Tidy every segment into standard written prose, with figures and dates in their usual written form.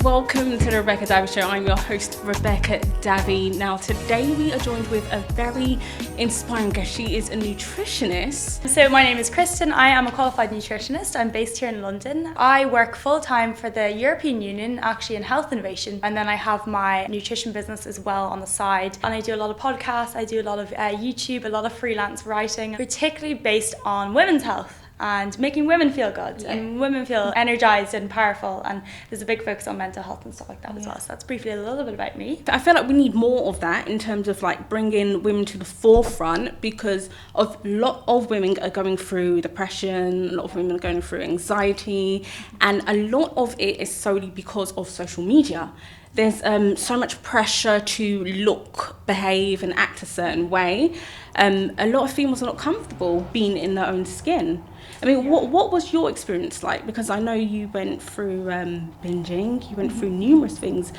Welcome to the Rebecca Davi Show. I'm your host, Rebecca Davi. Now, today we are joined with a very inspiring guest. She is a nutritionist. So my name is Kristen. I am a qualified nutritionist. I'm based here in London. I work full-time for the European Union, actually in health innovation. And then I have my nutrition business as well on the side. And I do a lot of podcasts. I do a lot of YouTube, a lot of freelance writing, particularly based on women's health and making women feel good and women feel energized and powerful, and there's a big focus on mental health and stuff like that as well. So that's briefly a little bit about me. I feel like we need more of that in terms of like bringing women to the forefront, because a lot of women are going through depression, a lot of women are going through anxiety, and a lot of it is solely because of social media. There's so much pressure to look, behave and act a certain way. A lot of females are not comfortable being in their own skin. I mean, what was your experience like? Because I know you went through binging, you went through numerous things.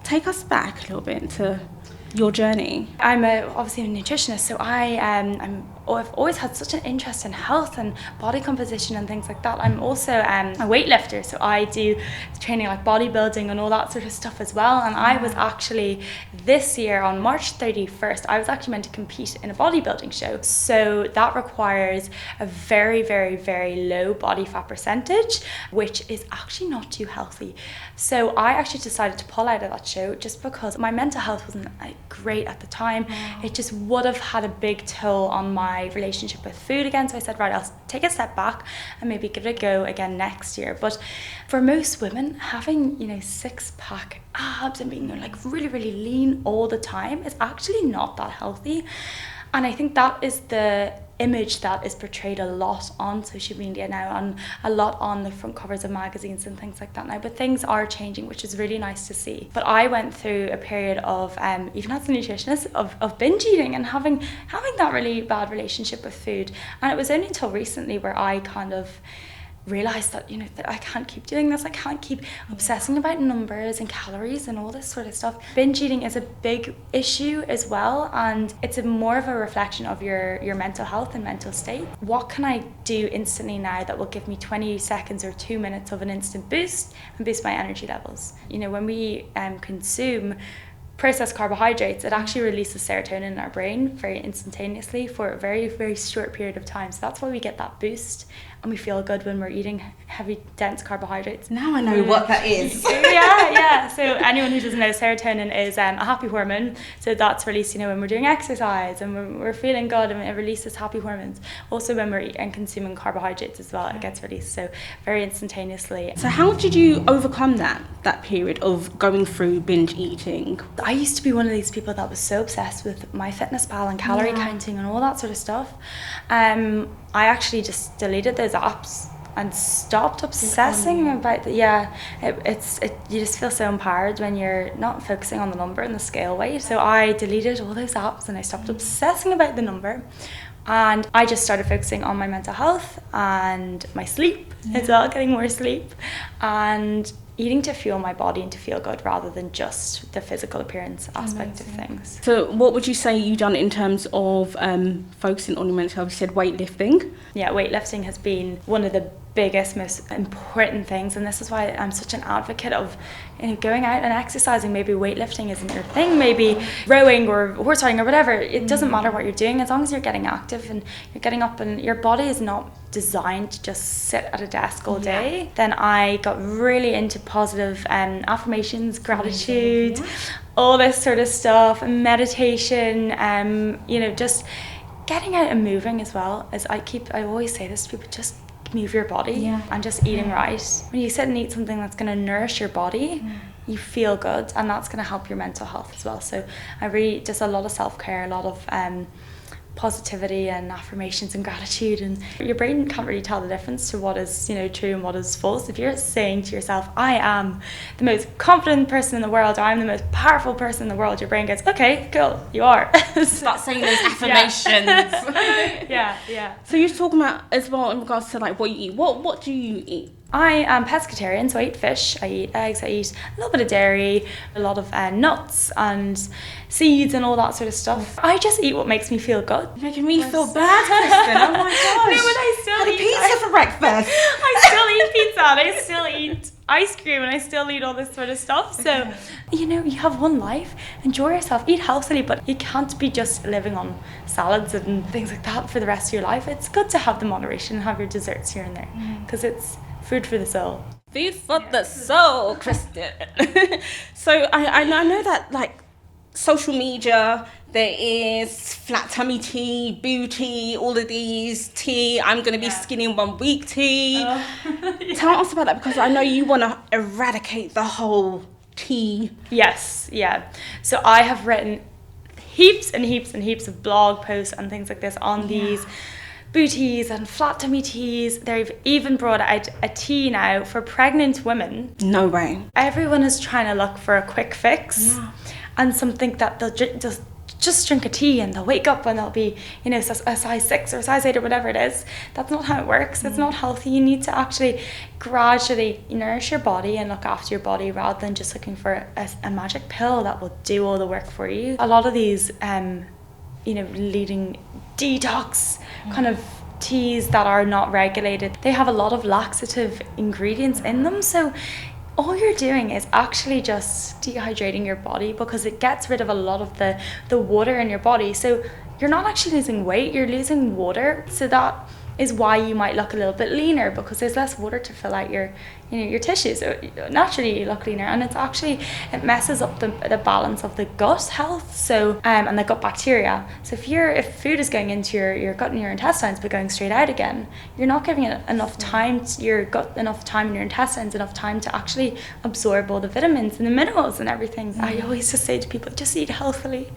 Take us back a little bit into your journey. I'm obviously a nutritionist, so I've always had such an interest in health and body composition and things like that. I'm also a weightlifter, so I do training like bodybuilding and all that sort of stuff as well. And I was actually, this year on March 31st, I was actually meant to compete in a bodybuilding show. So that requires a very, very, very low body fat percentage, which is actually not too healthy. So I actually decided to pull out of that show just because my mental health wasn't great at the time. It just would have had a big toll on my relationship with food again. So I said, right, I'll take a step back and maybe give it a go again next year. But for most women, having, six-pack abs and being like really, really lean all the time is actually not that healthy. And I think that is the image that is portrayed a lot on social media now, and a lot on the front covers of magazines and things like that now. But things are changing, which is really nice to see. But I went through a period of, even as a nutritionist, of binge eating and having that really bad relationship with food. And it was only until recently where I kind of realised that, that I can't keep doing this. I can't keep obsessing about numbers and calories and all this sort of stuff. Binge eating is a big issue as well, and it's more of a reflection of your mental health and mental state. What can I do instantly now that will give me 20 seconds or 2 minutes of an instant boost and boost my energy levels? When we consume processed carbohydrates, it actually releases serotonin in our brain very instantaneously for a very, very short period of time. So that's why we get that boost and we feel good when we're eating heavy, dense carbohydrates. Now I know what that is. Yeah. So anyone who doesn't know, serotonin is a happy hormone. So that's released, when we're doing exercise and we're feeling good, and it releases happy hormones. Also when we're eating and consuming carbohydrates as well, it gets released. So very instantaneously. So how did you overcome that period of going through binge eating? I used to be one of these people that was so obsessed with MyFitnessPal and calorie counting and all that sort of stuff. I actually just deleted those apps and stopped obsessing about you just feel so empowered when you're not focusing on the number and the scale weight. So I deleted all those apps and I stopped obsessing about the number, and I just started focusing on my mental health and my sleep as well, getting more sleep, and eating to fuel my body and to feel good rather than just the physical appearance aspect of things. So what would you say you've done in terms of focusing on your mental health? You said weightlifting. Yeah, weightlifting has been one of the biggest, most important things, and this is why I'm such an advocate of going out and exercising. Maybe weightlifting isn't your thing, maybe rowing or horse riding or whatever. It doesn't matter what you're doing, as long as you're getting active and you're getting up, and your body is not designed to just sit at a desk all day. Then I got really into positive affirmations, gratitude, all this sort of stuff, and meditation, just getting out and moving as well. As I always say this to people, just move your body and just eating right. When you sit and eat something that's going to nourish your body, you feel good, and that's going to help your mental health as well. So I really just a lot of self-care, a lot of positivity and affirmations and gratitude, and your brain can't really tell the difference to what is true and what is false. If you're saying to yourself, I am the most confident person in the world, or I'm the most powerful person in the world, your brain goes, okay, cool, you are. Start saying those affirmations. Yeah. So you're talking about as well in regards to like what you eat. What do you eat? I am pescatarian, so I eat fish, I eat eggs, I eat a little bit of dairy, a lot of nuts and seeds and all that sort of stuff. I just eat what makes me feel good. You're making me feel bad, Kristen. Oh my gosh. No, but I still eat pizza for breakfast. I still eat pizza and I still eat ice cream and I still eat all this sort of stuff. So, you know, you have one life, enjoy yourself, eat healthily, but you can't be just living on salads and things like that for the rest of your life. It's good to have the moderation and have your desserts here and there, because it's food for the soul. Food for the soul, Kristen. So I know that, like, social media, there is flat tummy tea, Bootea, all of these tea. I'm going to be skinny in 1 week tea. Tell us about that, because I know you want to eradicate the whole tea. Yes, yeah. So I have written heaps and heaps and heaps of blog posts and things like this on these Booteas and flat tummy teas. They've even brought out a tea now for pregnant women. No way. Everyone is trying to look for a quick fix and something that they'll just drink a tea and they'll wake up and they'll be, you know, a size 6 or size 8 or whatever it is. That's not how it works. It's not healthy. You need to actually gradually nourish your body and look after your body, rather than just looking for a magic pill that will do all the work for you. A lot of these you know, leading detox kind of teas that are not regulated, they have a lot of laxative ingredients in them. So all you're doing is actually just dehydrating your body, because it gets rid of a lot of the water in your body. So you're not actually losing weight, you're losing water. So that is why you might look a little bit leaner, because there's less water to fill out your, you know, your tissues. So naturally you look leaner, and it's actually, it messes up the balance of the gut health, so and the gut bacteria. So if food is going into your gut and your intestines but going straight out again, you're not giving it enough time to your gut, enough time in your intestines, enough time to actually absorb all the vitamins and the minerals and everything. I always just say to people, just eat healthily,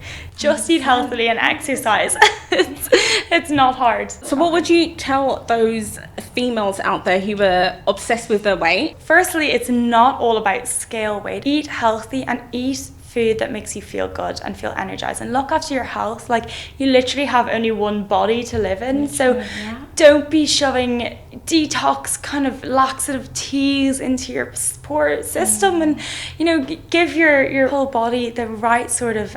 and exercise. It's not hard. So what would you tell those females out there who are obsessed with their weight? Firstly, it's not all about scale weight. Eat healthy and eat food that makes you feel good and feel energized, and look after your health. Like, you literally have only one body to live in, so don't be shoving detox kind of laxative teas into your poor system, and, you know, give your whole body the right sort of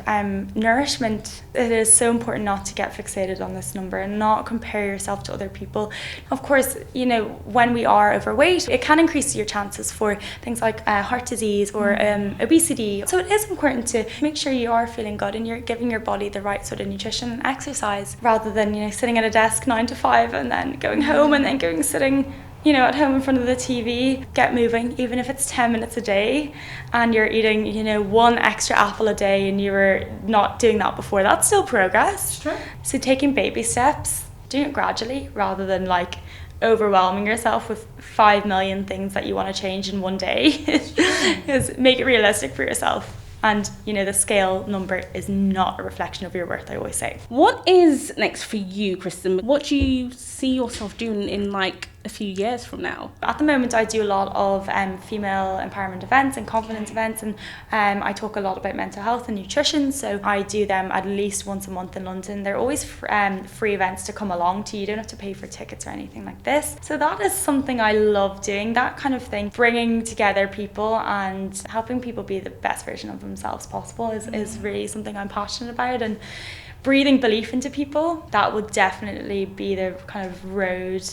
nourishment. It is so important not to get fixated on this number and not compare yourself to other people. Of course, you know, when we are overweight, it can increase your chances for things like heart disease or obesity. So it is important to make sure you are feeling good and you're giving your body the right sort of nutrition and exercise, rather than, you know, sitting at a desk 9 to 5 and then going home and then sitting, you know, at home in front of the TV. Get moving, even if it's 10 minutes a day, and you're eating, you know, 1 extra apple a day, and you were not doing that before. That's still progress. Sure. So taking baby steps, doing it gradually, rather than like overwhelming yourself with 5 million things that you want to change in one day. Is make it realistic for yourself. And, you know, the scale number is not a reflection of your worth, I always say. What is next for you, Kristen? What do you see yourself doing in like a few years from now? At the moment, I do a lot of female empowerment events and confidence events, and I talk a lot about mental health and nutrition. So I do them at least once a month in London. They're always free events to come along to. You don't have to pay for tickets or anything like this. So that is something I love doing, that kind of thing. Bringing together people and helping people be the best version of themselves possible is really something I'm passionate about, and breathing belief into people. That would definitely be the kind of road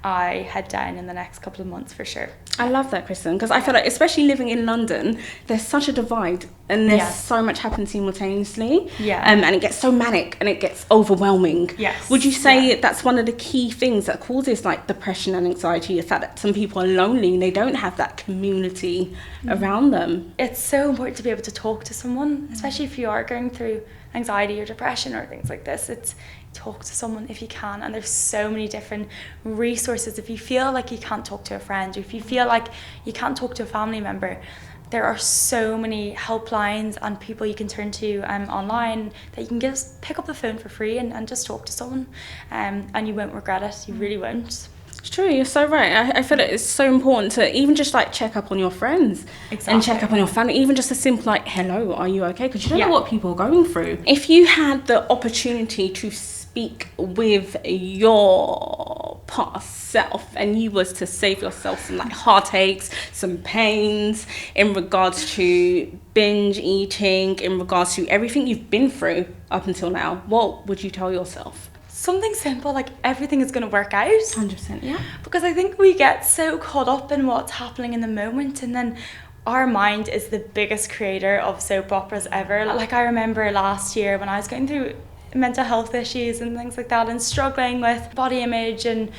I head down in the next couple of months, for sure. I love that, Kristen, because I feel like, especially living in London, there's such a divide and there's so much happening simultaneously. And it gets so manic and it gets overwhelming. Would you say that's one of the key things that causes like depression and anxiety, is that some people are lonely and they don't have that community around them? It's so important to be able to talk to someone, especially if you are going through anxiety or depression or things like this. It's talk to someone if you can, and there's so many different resources. If you feel like you can't talk to a friend, or if you feel like you can't talk to a family member, there are so many helplines and people you can turn to online that you can just pick up the phone for free and just talk to someone, and you won't regret it. You really won't. It's true, you're so right. I feel like it's so important to even just like check up on your friends and check up on your family, even just a simple like, hello, are you okay? Because you don't know what people are going through. If you had the opportunity to speak with your past self and you was to save yourself some like heartaches, some pains in regards to binge eating, in regards to everything you've been through up until now, what would you tell yourself? something simple like everything is going to work out. 100%, yeah. Because I think we get so caught up in what's happening in the moment, and then our mind is the biggest creator of soap operas ever. Like I remember last year when I was going through mental health issues and things like that, and struggling with body image and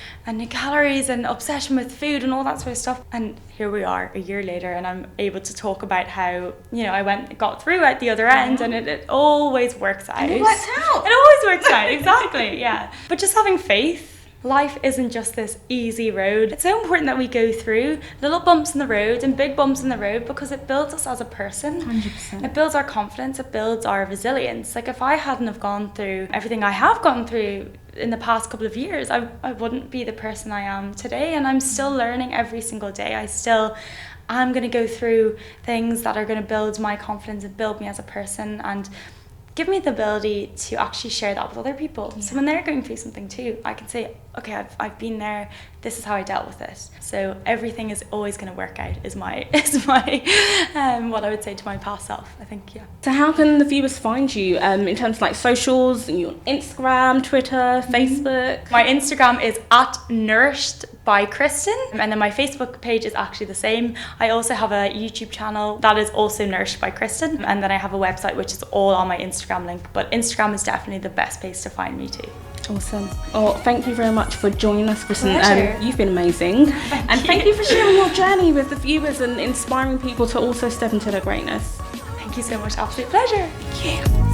calories and obsession with food and all that sort of stuff. And here we are a year later, and I'm able to talk about how, you know, I got through at the other end, and it always works out. It works out. It always works out, exactly, yeah. But just having faith. Life isn't just this easy road. It's so important that we go through little bumps in the road and big bumps in the road, because it builds us as a person. 100%. It builds our confidence, it builds our resilience. Like if I hadn't have gone through everything I have gone through in the past couple of years, I wouldn't be the person I am today, and I'm still learning every single day. I'm going to go through things that are going to build my confidence and build me as a person, and give me the ability to actually share that with other people. Yeah. So when they're going through something too, I can say, okay, I've been there, this is how I dealt with it. So everything is always going to work out is my what I would say to my past self, I think, yeah. So how can the viewers find you in terms of like socials, your Instagram, Twitter, Facebook? My Instagram is @nourished_by_Kristen, and then my Facebook page is actually the same. I also have a YouTube channel that is also Nourished by Kristen, and then I have a website which is all on my Instagram link, but Instagram is definitely the best place to find me too. Awesome. Oh, thank you very much for joining us, Kristen. You've been amazing. Thank you for sharing your journey with the viewers and inspiring people to also step into their greatness. Thank you so much. Absolute pleasure. Yeah.